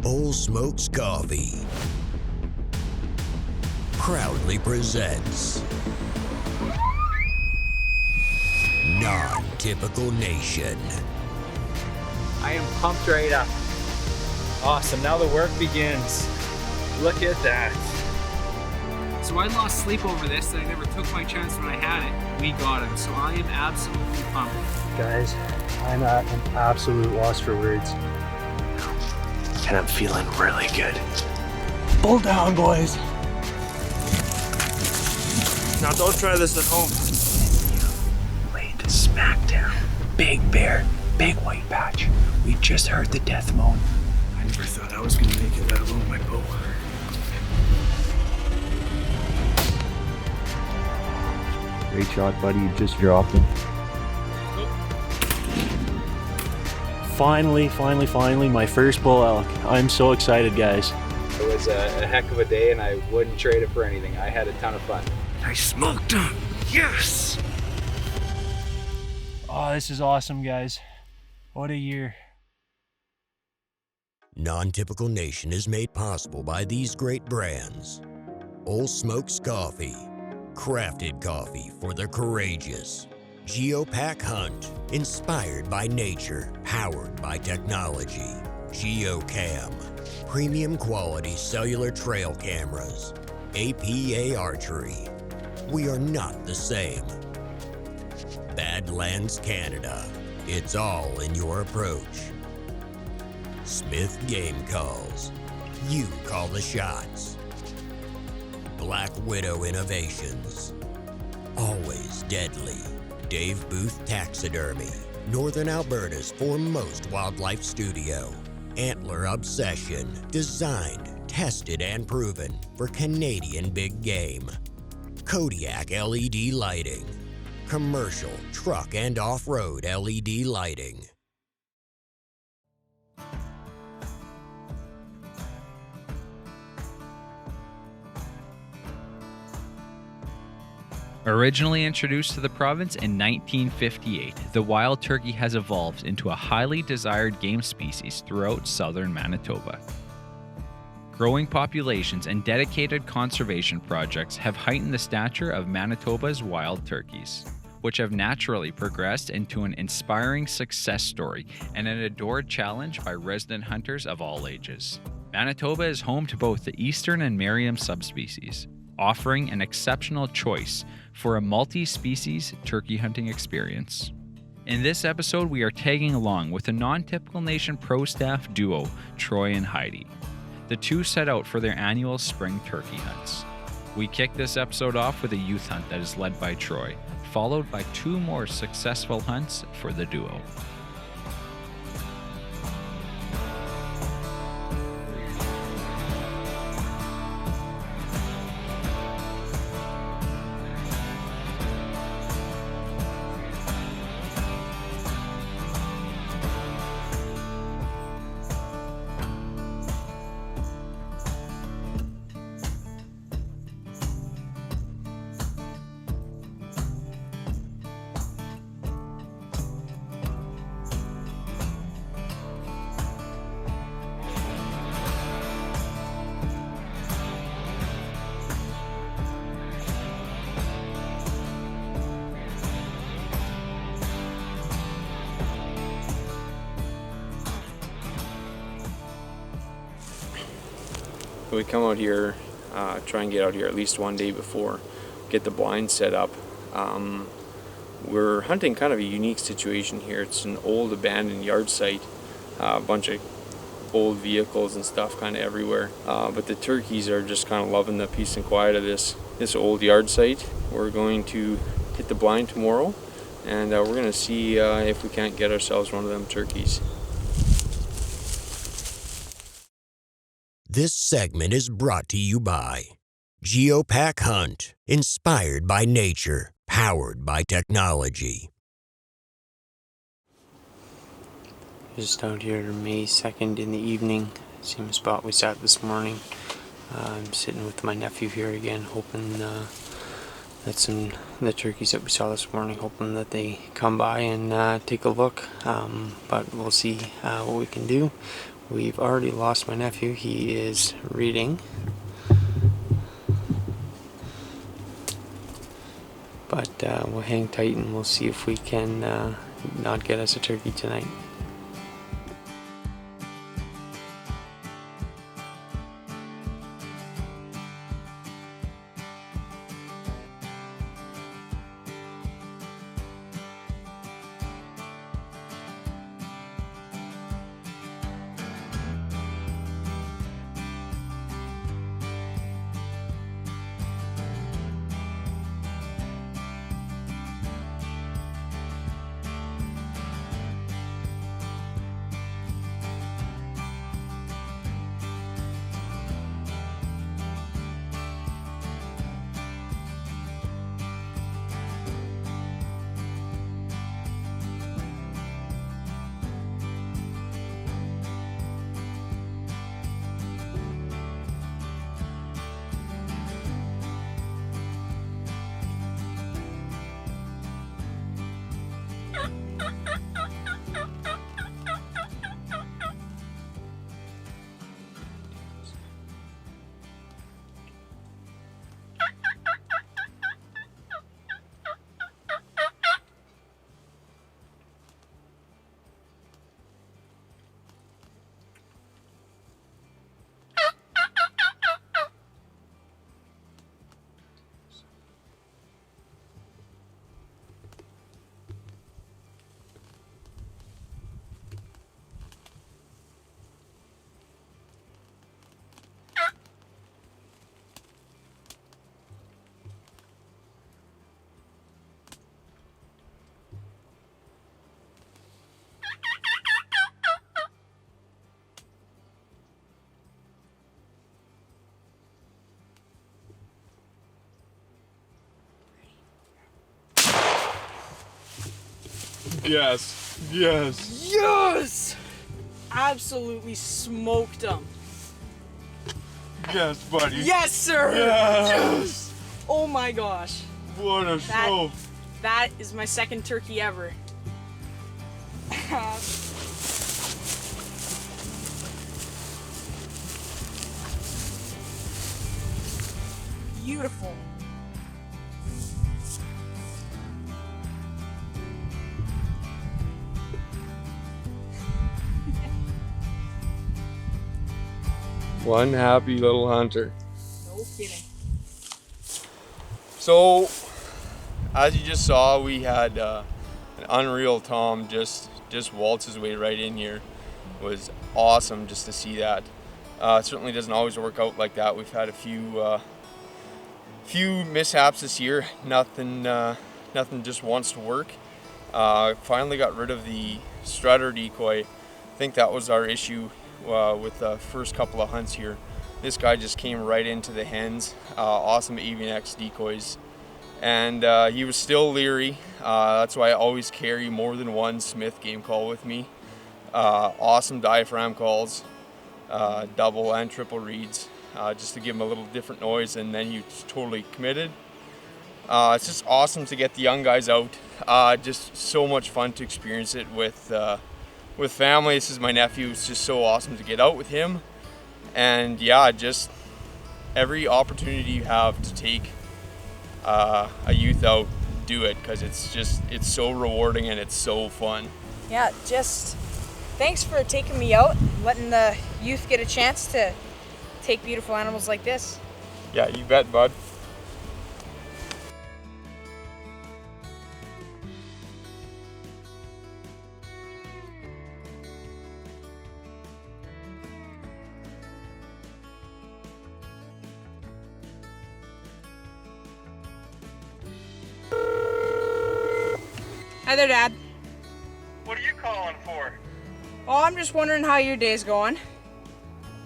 Old Smokes Coffee proudly presents Non-Typical Nation. I am pumped right up. Awesome, now the work begins. Look at that. So I lost sleep over this, and I never took my chance when I had it. We got him, so I am absolutely pumped. Guys, I'm at an absolute loss for words. And I'm feeling really good. Pull down, boys. Now don't try this at home. Laid smack down. Big bear, big white patch. We just heard the death moan. I never thought I was gonna make it, let alone my bow. Great shot, buddy. You just dropped him. Finally, my first bull elk. I'm so excited, guys. It was a heck of a day, and I wouldn't trade it for anything. I had a ton of fun. I smoked him. Yes! Oh, this is awesome, guys. What a year. Non-Typical Nation is made possible by these great brands. Old Smokes Coffee, crafted coffee for the courageous. Geopack Hunt, inspired by nature, powered by technology. GeoCam, premium quality cellular trail cameras. APA Archery, we are not the same. Badlands Canada, it's all in your approach. Smith Game Calls, you call the shots. Black Widow Innovations, always deadly. Dave Booth Taxidermy, Northern Alberta's foremost wildlife studio. Antler Obsession, designed, tested, and proven for Canadian big game. Kodiak LED lighting, commercial, truck, and off-road LED lighting. Originally introduced to the province in 1958, the wild turkey has evolved into a highly desired game species throughout southern Manitoba. Growing populations and dedicated conservation projects have heightened the stature of Manitoba's wild turkeys, which have naturally progressed into an inspiring success story and an adored challenge by resident hunters of all ages. Manitoba is home to both the eastern and Merriam subspecies, offering an exceptional choice for a multi-species turkey hunting experience. In this episode, we are tagging along with the Non-Typical Nation prostaff duo, Troy and Heidi. The two set out for their annual spring turkey hunts. We kick this episode off with a youth hunt that is led by Troy, followed by two more successful hunts for the duo. We come out here, try and get out here at least one day before, get the blind set up. We're hunting kind of a unique situation here. It's an old abandoned yard site, a bunch of old vehicles and stuff kind of everywhere. But the turkeys are just kind of loving the peace and quiet of this old yard site. We're going to hit the blind tomorrow, and we're going to see if we can't get ourselves one of them turkeys. This segment is brought to you by Geopack Hunt, inspired by nature, powered by technology. Just out here May 2nd in the evening, same spot we sat this morning. I'm sitting with my nephew here again, hoping that the turkeys that we saw this morning, hoping that they come by and take a look, but we'll see what we can do. We've already lost my nephew. He is reading. But we'll hang tight and we'll see if we can not get us a turkey tonight. Yes. Yes. Yes! Absolutely smoked them. Yes, buddy. Yes, sir! Yes. Oh my gosh. What a show. That is my second turkey ever. Beautiful. One happy little hunter. No kidding. So, as you just saw, we had an unreal Tom just waltz his way right in here. It was awesome just to see that. It certainly doesn't always work out like that. We've had a few mishaps this year. Nothing just wants to work. Finally got rid of the strutter decoy. I think that was our issue with the first couple of hunts here. This guy just came right into the hens. Awesome AVNX decoys. And he was still leery. That's why I always carry more than one Smith game call with me. Awesome diaphragm calls, double and triple reads, just to give him a little different noise, and then he's totally committed. It's just awesome to get the young guys out. Just so much fun to experience it with family. This is my nephew. It's just so awesome to get out with him. And yeah, just every opportunity you have to take a youth out, do it, because it's so rewarding and it's so fun. Yeah, just thanks for taking me out, letting the youth get a chance to take beautiful animals like this. Yeah, you bet, bud. Hi there, Dad. What are you calling for? Oh, I'm just wondering how your day's going.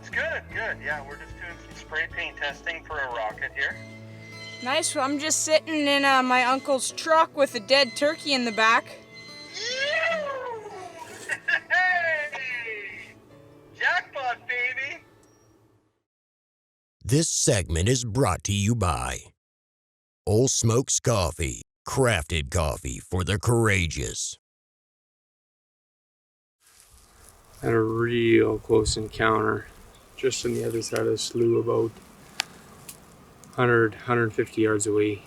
It's good, good. Yeah, we're just doing some spray paint testing for a rocket here. Nice. Well, I'm just sitting in my uncle's truck with a dead turkey in the back. Hey! Jackpot, baby! This segment is brought to you by Old Smokes Coffee, crafted coffee for the courageous. Had a real close encounter just on the other side of the slough, about 150 yards away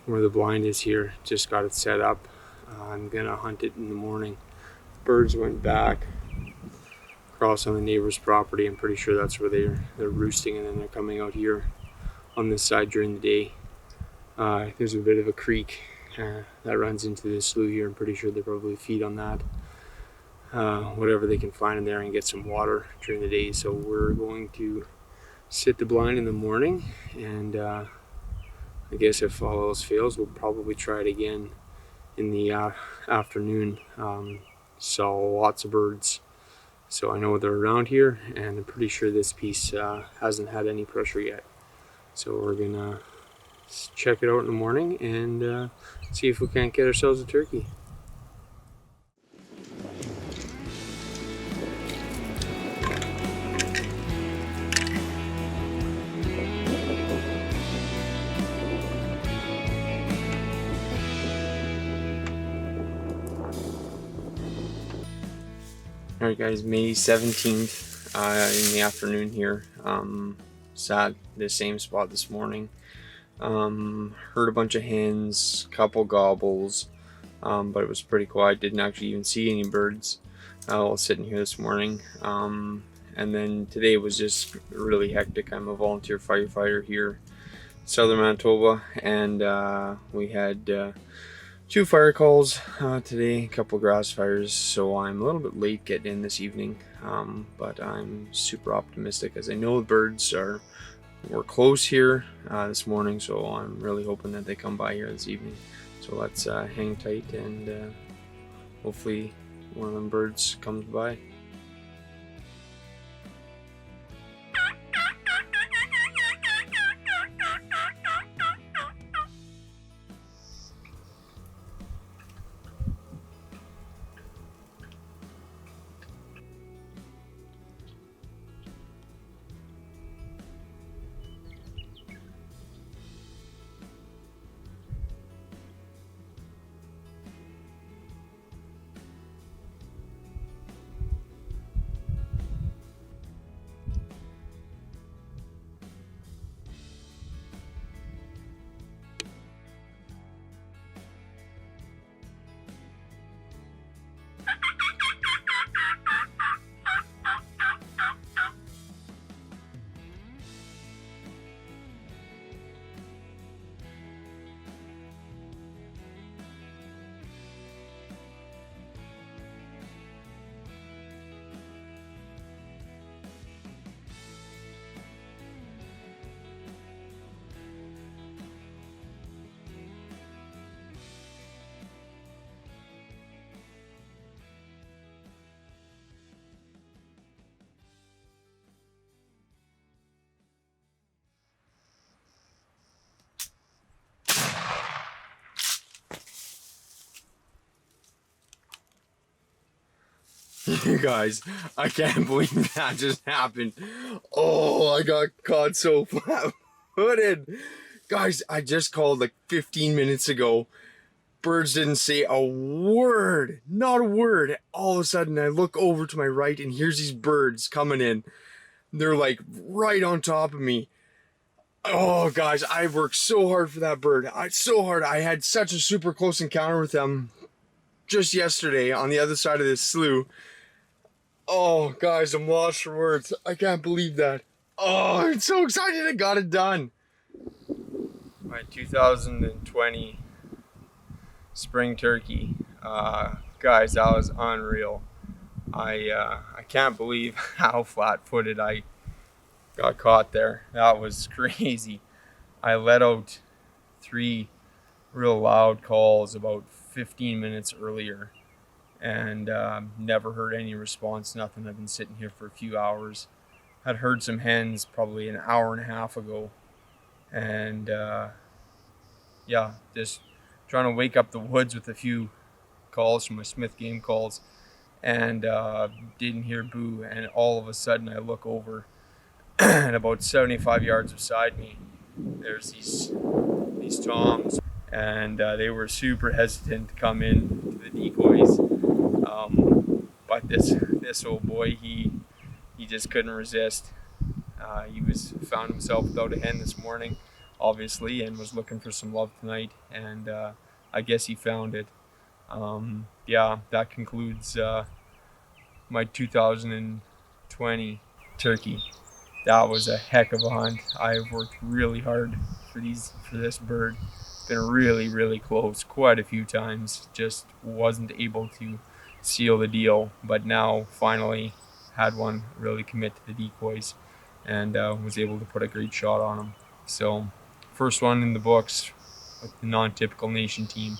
where the blind is here. Just got it set up. I'm gonna hunt it in the morning. Birds went back across on the neighbor's property. I'm pretty sure that's where they're roosting, and then they're coming out here on this side during the day. There's a bit of a creek that runs into this slough here. I'm pretty sure they probably feed on that. Whatever they can find in there, and get some water during the day. So we're going to sit the blind in the morning, and I guess if all else fails, we'll probably try it again in the afternoon. Saw lots of birds, so I know they're around here, and I'm pretty sure this piece hasn't had any pressure yet. So we're gonna check it out in the morning and see if we can't get ourselves a turkey. Alright guys, May 17th in the afternoon here. Sat the same spot this morning. Heard a bunch of hens, couple gobbles, but it was pretty quiet. Didn't actually even see any birds while sitting here this morning. And then today was just really hectic. I'm a volunteer firefighter here in southern Manitoba, and we had 2 fire calls today, a couple grass fires, so I'm a little bit late getting in this evening, but I'm super optimistic as I know the birds were close here this morning, so I'm really hoping that they come by here this evening. So let's hang tight, and hopefully one of them birds comes by. You guys, I can't believe that just happened. Oh, I got caught so flat-footed. Guys, I just called like 15 minutes ago. Birds didn't say a word, not a word. All of a sudden, I look over to my right, and here's these birds coming in. They're like right on top of me. Oh, guys, I worked so hard for that bird. So hard. I had such a super close encounter with them just yesterday on the other side of this slough. Oh, guys, I'm lost for words. I can't believe that. Oh, I'm so excited I got it done. My 2020 spring turkey. Guys, that was unreal. I can't believe how flat-footed I got caught there. That was crazy. I let out 3 real loud calls about 15 minutes earlier, and never heard any response, nothing. I've been sitting here for a few hours. Had heard some hens probably an hour and a half ago, and yeah, just trying to wake up the woods with a few calls from my Smith game calls, and didn't hear boo, and all of a sudden I look over and about 75 yards beside me there's these toms, and they were super hesitant to come in to the decoys. but this old boy, he just couldn't resist. He found himself without a hen this morning, obviously, and was looking for some love tonight, and I guess he found it. Yeah, that concludes my 2020 turkey. That was a heck of a hunt. I have worked really hard for this bird. Been really, really close quite a few times. Just wasn't able to seal the deal, but now finally had one really commit to the decoys, and was able to put a great shot on him. So first one in the books with the non-typical nation team.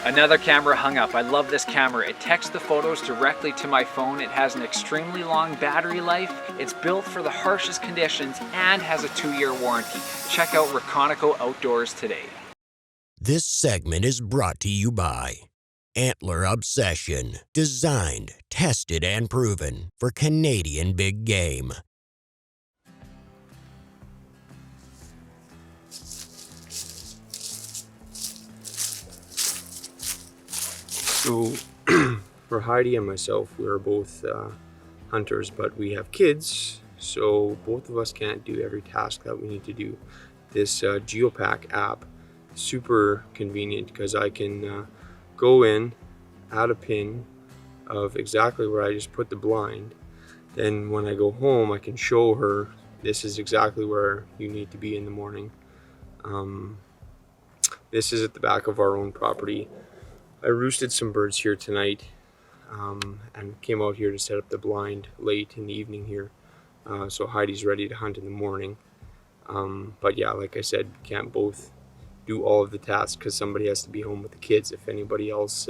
Another camera hung up. I love this camera. It texts the photos directly to my phone. It has an extremely long battery life. It's built for the harshest conditions and has a 2-year warranty. Check out Reconico Outdoors today. This segment is brought to you by Antler Obsession, designed, tested, and proven for Canadian big game. So for Heidi and myself, we're both hunters, but we have kids, so both of us can't do every task that we need to do. This Geopack app, super convenient because I can go in, add a pin of exactly where I just put the blind. Then when I go home, I can show her this is exactly where you need to be in the morning. This is at the back of our own property. I roosted some birds here tonight and came out here to set up the blind late in the evening here. So Heidi's ready to hunt in the morning. But yeah, like I said, can't both do all of the tasks because somebody has to be home with the kids. If anybody else,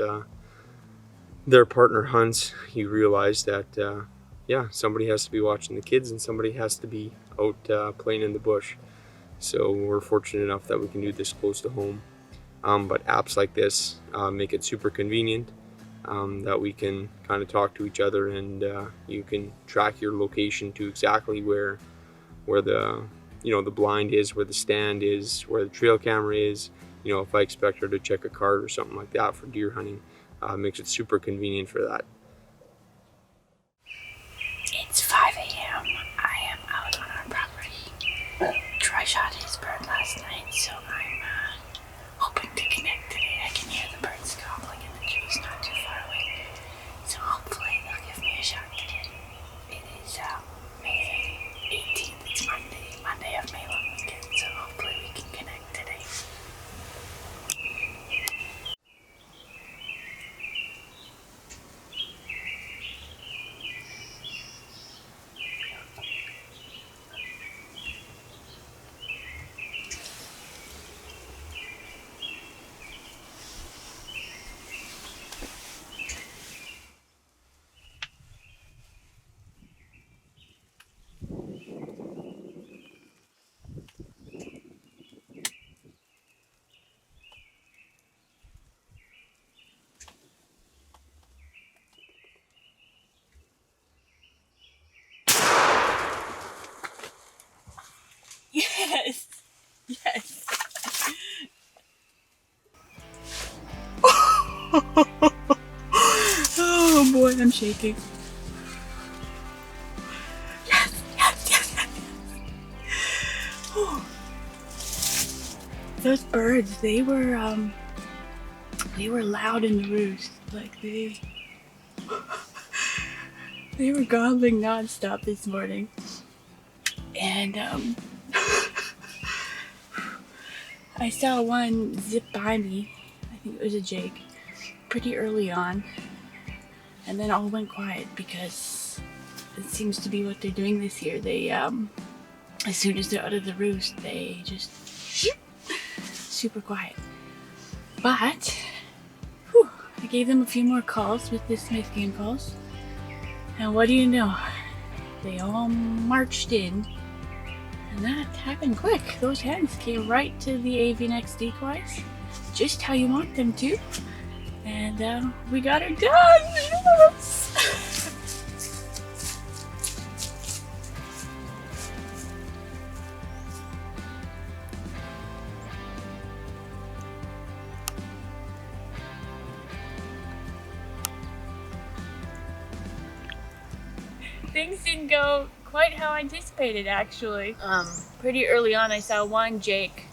their partner hunts, you realize that, yeah, somebody has to be watching the kids and somebody has to be out playing in the bush. So we're fortunate enough that we can do this close to home. But apps like this make it super convenient that we can kind of talk to each other, and you can track your location to exactly where the the blind is, where the stand is, where the trail camera is. If I expect her to check a card or something like that for deer hunting, makes it super convenient for that. It's 5 a.m. I am out on our property. Troy shot his bird last night, so I'm hoping to connect today. I can hear the birds gobbling in the trees not too far away. So hopefully they'll give me a shot today. It is May 18th. It's Monday of May long weekend. So hopefully we can connect today. Yes. Yes. Oh boy, I'm shaking. Yes, yes, yes, yes. Oh. Those birds, they were loud in the roost. Like they were gobbling nonstop this morning. And I saw one zip by me. I think it was a jake, pretty early on, and then all went quiet because it seems to be what they're doing this year. They as soon as they're out of the roost, they just super quiet. But whew, I gave them a few more calls with the Smith game calls, and what do you know? They all marched in. And that happened quick. Those hens came right to the AV Next decoys, just how you want them to. And we got her done! Yes! Things didn't go quite how I anticipated, actually. Pretty early on, I saw one Jake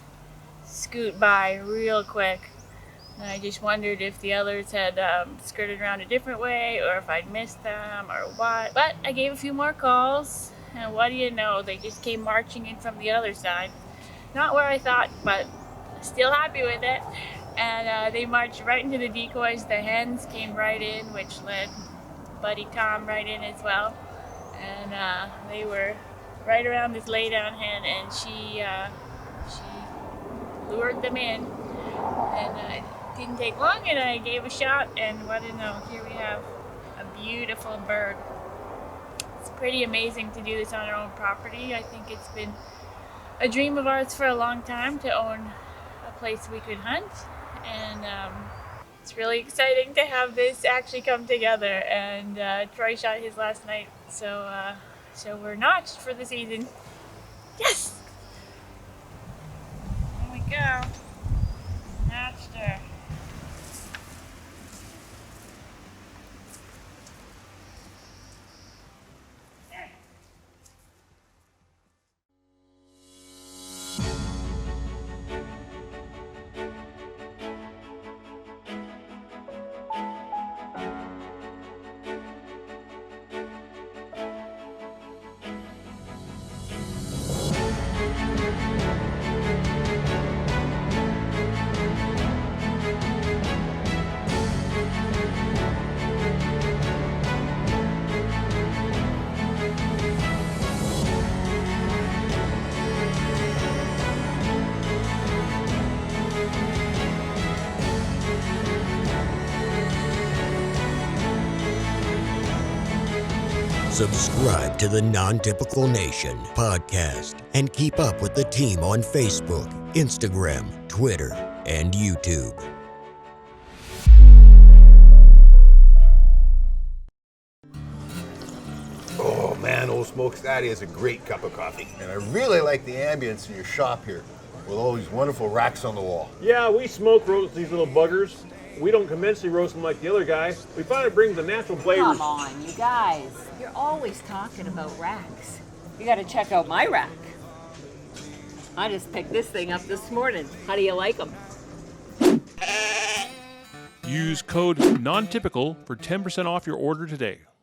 scoot by real quick. And I just wondered if the others had skirted around a different way or if I'd missed them or what. But I gave a few more calls, and what do you know? They just came marching in from the other side. Not where I thought, but still happy with it. And they marched right into the decoys. The hens came right in, which led Buddy Tom right in as well. And they were right around this laydown hen, and she lured them in. And it didn't take long, and I gave a shot, and what do you know, here we have a beautiful bird. It's pretty amazing to do this on our own property. I think it's been a dream of ours for a long time to own a place we could hunt, and it's really exciting to have this actually come together. And Troy shot his last night, so we're notched for the season. Yes! There we go. Notched her. Subscribe to the Non-Typical Nation podcast and keep up with the team on Facebook, Instagram, Twitter, and YouTube. Oh man, Old Smoke's Daddy has a great cup of coffee. And I really like the ambience in your shop here, with all these wonderful racks on the wall. Yeah, we smoke roast these little buggers. We don't conventionally roast them like the other guy. We thought it brings the natural flavors. Come on, you guys. You're always talking about racks. You gotta check out my rack. I just picked this thing up this morning. How do you like them? Use code NONTYPICAL for 10% off your order today.